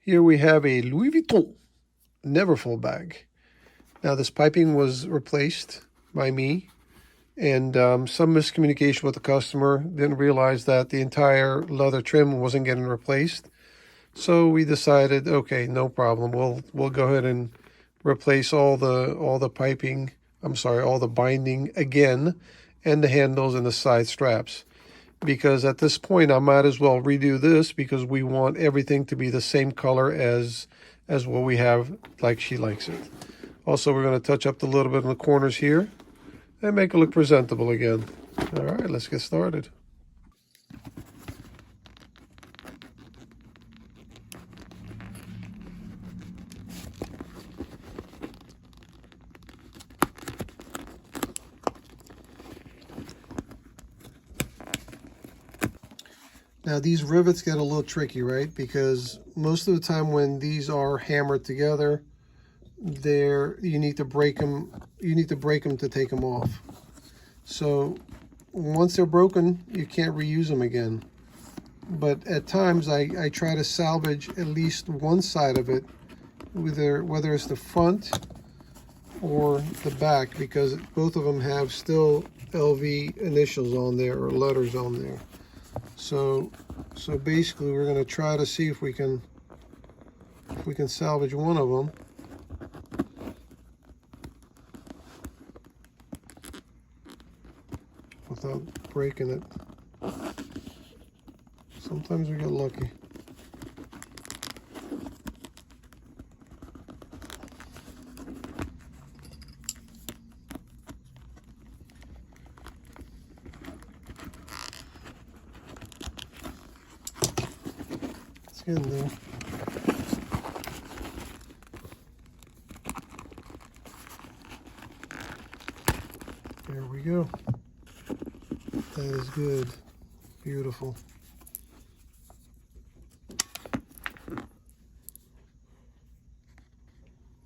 Here we have a Louis Vuitton Neverfull bag. Now this piping was replaced by me, and some miscommunication with the customer. Didn't realize that the entire leather trim wasn't getting replaced. So we decided, okay, no problem. We'll go ahead and replace all the piping. I'm sorry, all the binding again, and the handles and the side straps. Because at this point I might as well redo this, because we want everything to be the same color as what we have, like she likes it. Also, we're going to touch up a little bit in the corners here and make it look presentable again. All right, let's get started. Now these rivets get a little tricky, right? Because most of the time when these are hammered together, you need to break them. You need to break them to take them off. So once they're broken, you can't reuse them again. But at times I try to salvage at least one side of it, whether it's the front or the back, because both of them have still LV initials on there, or letters on there. So basically we're going to try to see if we can salvage one of them. Without breaking it. Sometimes we get lucky. It's getting there. There we go. That is good. Beautiful.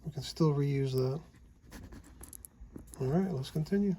We can still reuse that. All right, let's continue.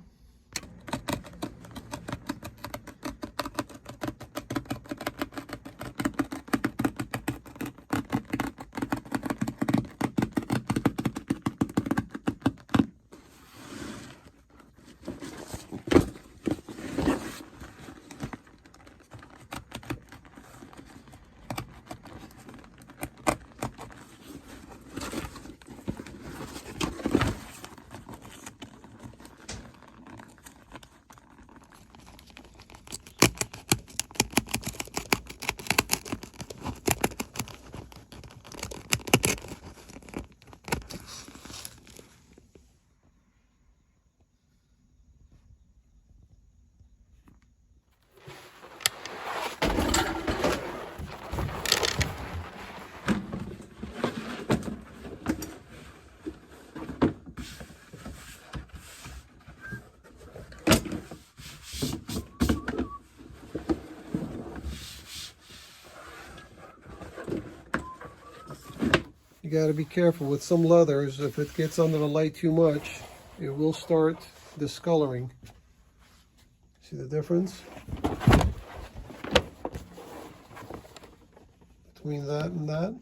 You got to be careful with some leathers. If it gets under the light too much, it will start discoloring. See the difference between that and that?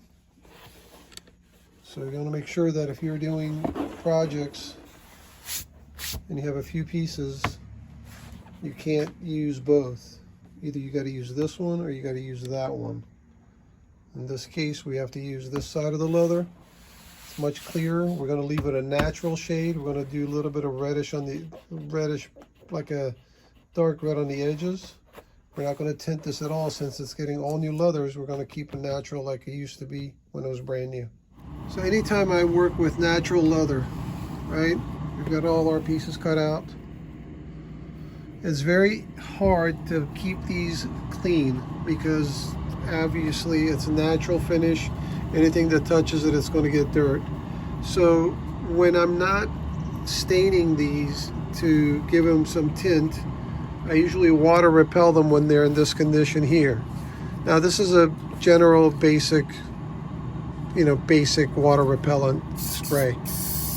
So you're going to make sure that if you're doing projects and you have a few pieces, you can't use both. Either you got to use this one or you got to use that one. In this case, we have to use this side of the leather. It's much clearer. We're going to leave it a natural shade. We're going to do a little bit of reddish on the like a dark red on the edges. We're not going to tint this at all, since it's getting all new leathers. We're going to keep it natural like it used to be when it was brand new. So anytime I work with natural leather, right? We've got all our pieces cut out. It's very hard to keep these clean, because obviously it's a natural finish. Anything that touches it, it's going to get dirt. So when I'm not staining these to give them some tint, I usually water repel them when they're in this condition here. Now this is a general basic water repellent spray,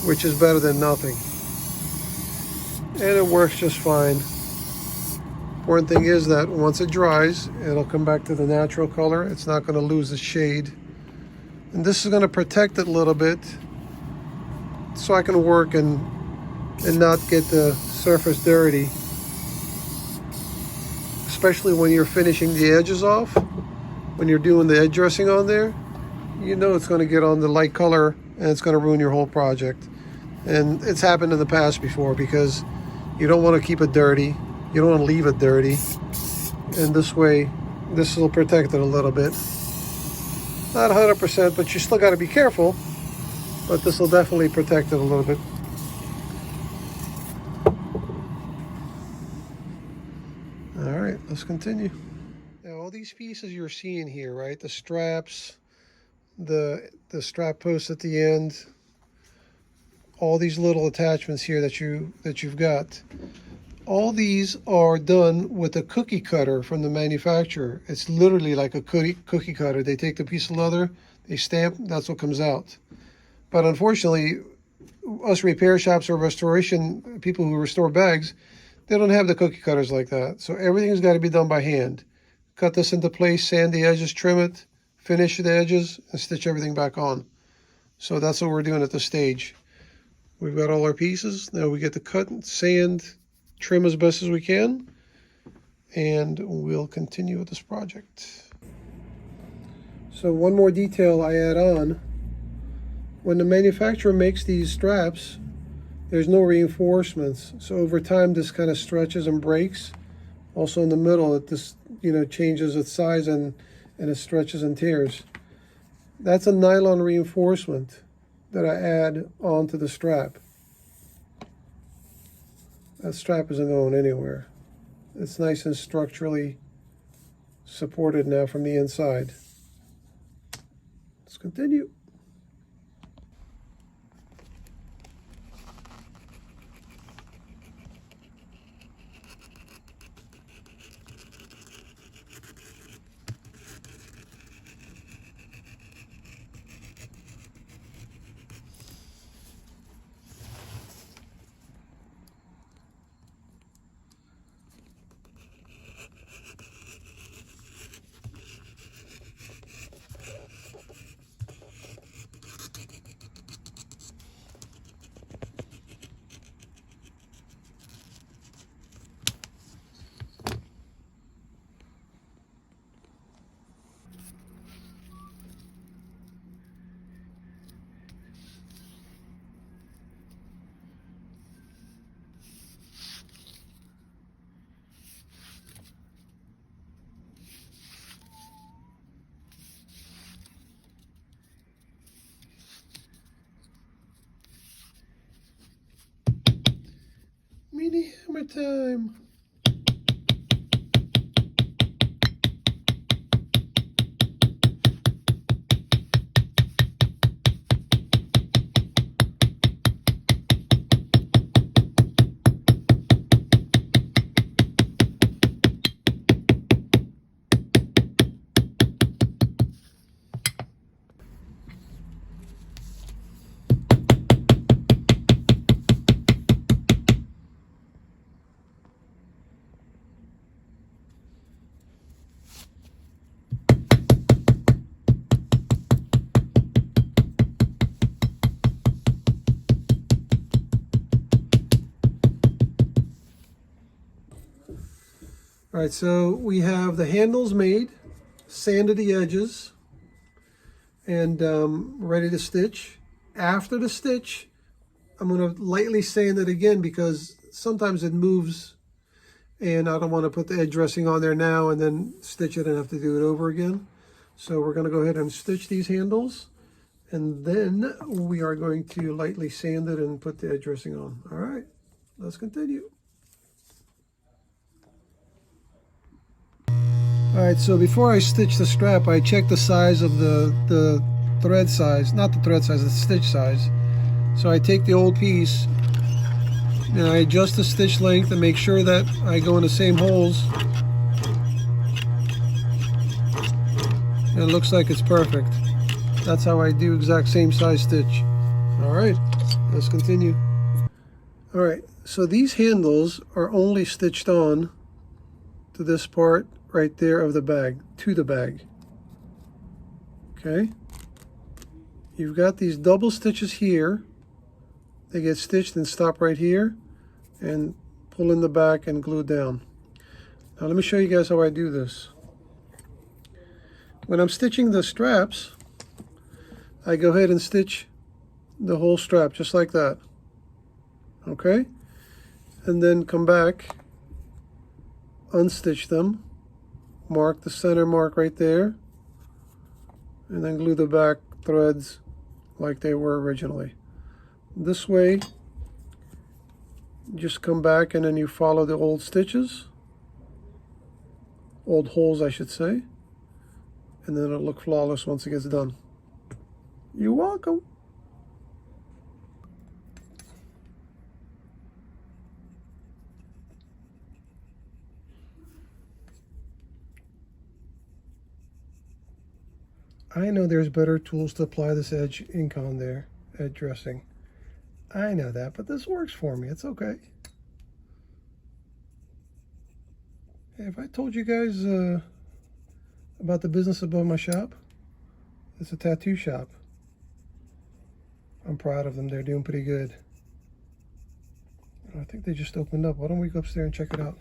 which is better than nothing, and it works just fine. Important thing is that once it dries, it'll come back to the natural color. It's not going to lose its shade And this is going to protect it a little bit so I can work and not get the surface dirty. Especially when you're finishing the edges off, when you're doing the edge dressing on there, you know it's going to get on the light color and it's going to ruin your whole project. And it's happened in the past before because you don't want to keep it dirty. You don't want to leave it dirty. And this way, this will protect it a little bit. Not 100%, but you still got to be careful. But this will definitely protect it a little bit. All right, let's continue. Now, all these pieces you're seeing here, right? The straps, the strap post at the end, all these little attachments here that you've got. All these are done with a cookie cutter from the manufacturer. It's literally like a cookie cutter. They take the piece of leather, they stamp, that's what comes out. But unfortunately, us repair shops or restoration people who restore bags, they don't have the cookie cutters like that. So everything's got to be done by hand. Cut this into place, sand the edges, trim it, finish the edges, and stitch everything back on. So that's what we're doing at this stage. We've got all our pieces. Now we get to cut, sand, trim as best as we can, and we'll continue with this project. So one more detail I add on. When the manufacturer makes these straps, there's no reinforcements. So over time, this kind of stretches and breaks. Also in the middle, this changes its size and it stretches and tears. That's a nylon reinforcement that I add onto the strap. That strap isn't going anywhere. It's nice and structurally supported now from the inside. Let's continue. Mini hammer time. All right, so we have the handles made, sanded the edges, and ready to stitch. After the stitch, I'm going to lightly sand it again because sometimes it moves and I don't want to put the edge dressing on there now and then stitch it and have to do it over again. So we're going to go ahead and stitch these handles, and then we are going to lightly sand it and put the edge dressing on. All right, let's continue. All right, so before I stitch the strap, I check the size of the thread size, not the thread size, the stitch size. So I take the old piece and I adjust the stitch length and make sure that I go in the same holes. And it looks like it's perfect. That's how I do exact same size stitch. All right, let's continue. All right, so these handles are only stitched on to this part right there of the bag, to the bag. Okay. you've got these double stitches here. They get stitched and stop right here, and pull in the back and glue down. Now let me show you guys how I do this. When I'm stitching the straps, I go ahead and stitch the whole strap just like that. Okay? And then come back, unstitch them, mark the center mark right there, and then glue the back threads like they were originally. This way, just come back and then you follow the old stitches, old holes I should say, and then it'll look flawless once it gets done. You're welcome. I know there's better tools to apply this edge ink on there, edge dressing. I know that, but this works for me. It's okay. Hey, have I told you guys about the business above my shop? It's a tattoo shop. I'm proud of them. They're doing pretty good. I think they just opened up. Why don't we go upstairs and check it out?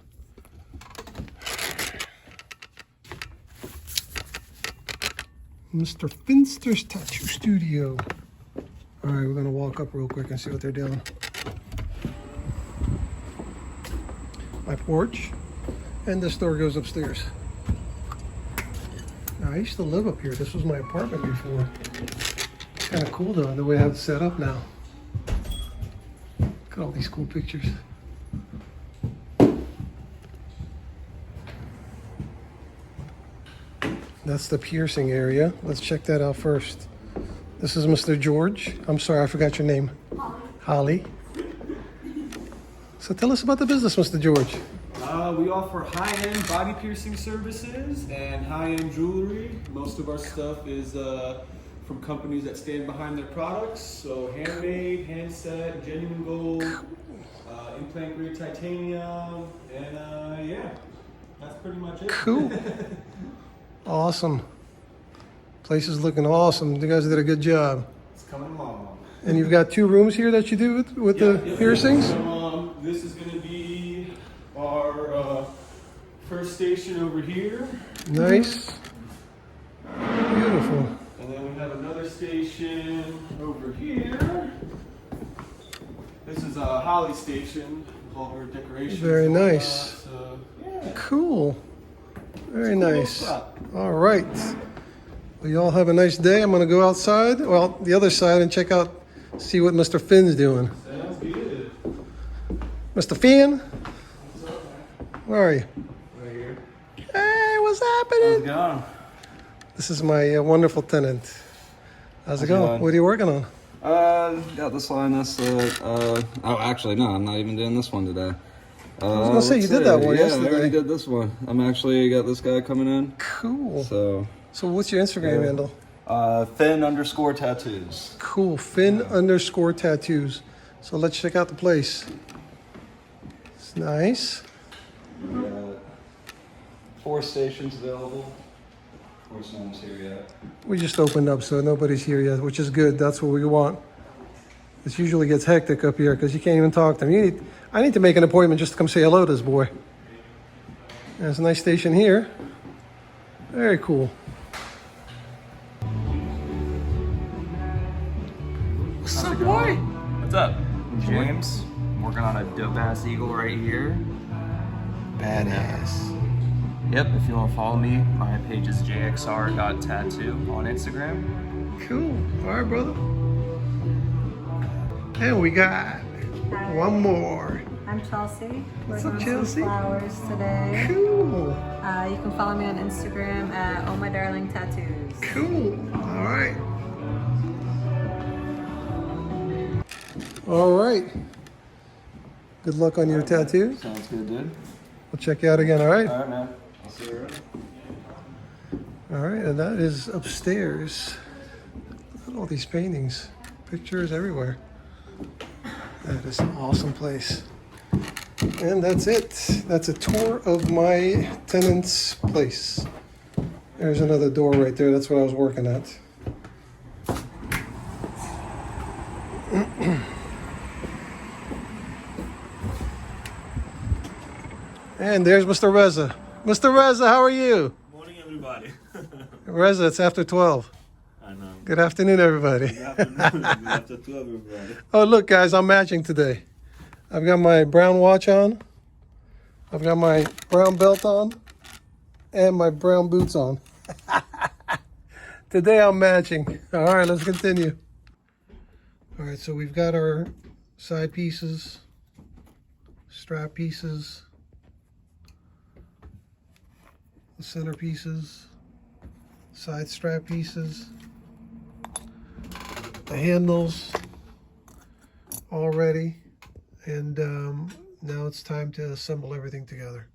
Mr. Finster's Tattoo Studio. All right, we're gonna walk up real quick and see what they're doing. My porch, and this door goes upstairs. Now, I used to live up here. This was my apartment before. It's kind of cool though, the way I have it set up now. Look at all these cool pictures. That's the piercing area. Let's check that out first. This is Mr. George. I'm sorry, I forgot your name. Holly. So tell us about the business, Mr. George. We offer high-end body piercing services and high-end jewelry. Most of our stuff is from companies that stand behind their products. So handmade, hand-set, genuine gold, implant-grade titanium, and yeah, that's pretty much it. Cool. Awesome. Place is looking awesome. You guys did a good job. It's coming along. And you've got 2 rooms here that you do with the piercings? So, this is going to be our first station over here. Nice. Beautiful. And then we have another station over here. This is a Holly station with all her decorations. Very nice. Yeah. Cool. Very Cool nice. spot. All right. Well, you all have a nice day. I'm going to go outside, well, the other side, and check out, see what Mr. Finn's doing. Sounds good. Mr. Finn? Where are you? Right here. Hey, what's How's happening? it going? This is my wonderful tenant. How's it going? What are you working on? Got this line. That's oh, actually, no, I'm not even doing this one today. I was gonna say you did that one yesterday. Yeah, I already did this one. I'm actually got this guy coming in. Cool. So what's your Instagram handle? Finn_tattoos. Cool. Finn_tattoos. So let's check out the place. It's nice. we got 4 stations available. Of course, no one's here yet. We just opened up, so nobody's here yet, which is good. That's what we want. This usually gets hectic up here because you can't even talk to him. I need to make an appointment just to come say hello to this boy. There's a nice station here. Very cool. What's up, boy? What's up? James. I'm working on a dope ass eagle right here. Badass. Yep, if you want to follow me, my page is jxr.tattoo on Instagram. Cool. All right, brother. And we got one more. I'm Chelsea. What's We're up, doing Chelsea? some flowers today. Cool. You can follow me on Instagram at Oh My Darling Tattoos. Cool. All right. All right. Good luck on your tattoo. Sounds good, dude. We'll check you out again, all right? All right, man. I'll see you around. All right, and that is upstairs. Look at all these paintings. Pictures everywhere. That is an awesome place. And that's it. That's a tour of my tenant's place. There's another door right there. That's what I was working at. And there's Mr. Reza. Mr. Reza, how are you? Morning, everybody. Reza, it's after 12. I know. Good afternoon, everybody. Good afternoon. Good after 12, everybody. Oh, look, guys, I'm matching today. I've got my brown watch on. I've got my brown belt on. And my brown boots on. Today I'm matching. All right, let's continue. All right, so we've got our side pieces, strap pieces, the center pieces, side strap pieces, the handles all ready, and now it's time to assemble everything together.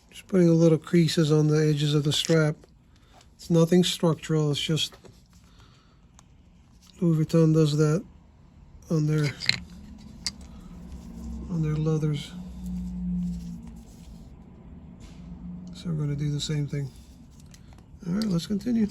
Just putting a little creases on the edges of the strap. It's nothing structural, it's just Louis Vuitton does that on their leathers. So we're going to do the same thing. All right, let's continue.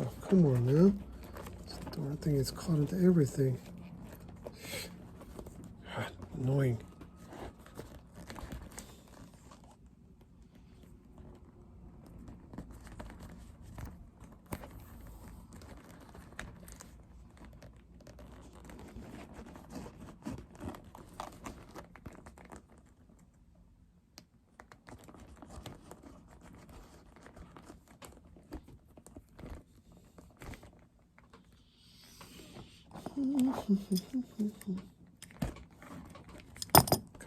Oh, come on now. This darn thing is caught into everything. God, annoying.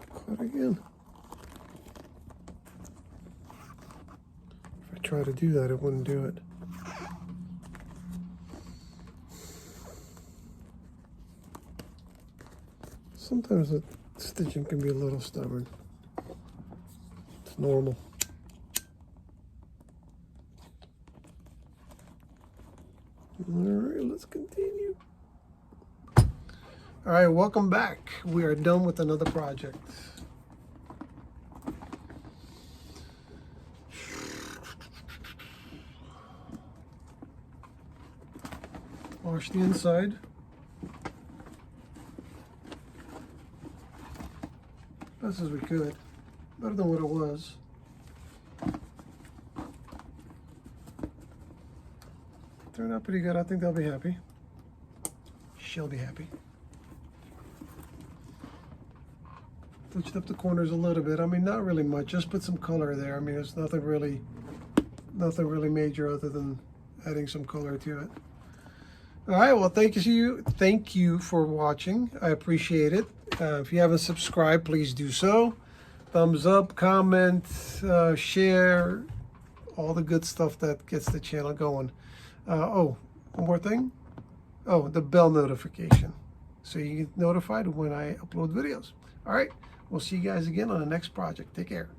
Caught again. If I try to do that, it wouldn't do it. Sometimes the stitching can be a little stubborn. It's normal. All right, let's continue. All right, welcome back. We are done with another project. Wash the inside. Best as we could. Better than what it was. Turned out pretty good. I think they'll be happy. she'll be happy. Touched up the corners a little bit. I mean, not really much. Just put some color there. I mean, there's nothing really major other than adding some color to it. All right. Well, thank you for watching. I appreciate it. If you haven't subscribed, please do so. Thumbs up, comment, share, all the good stuff that gets the channel going. Oh, one more thing. Oh, the bell notification, so you get notified when I upload videos. All right. We'll see you guys again on the next project. Take care.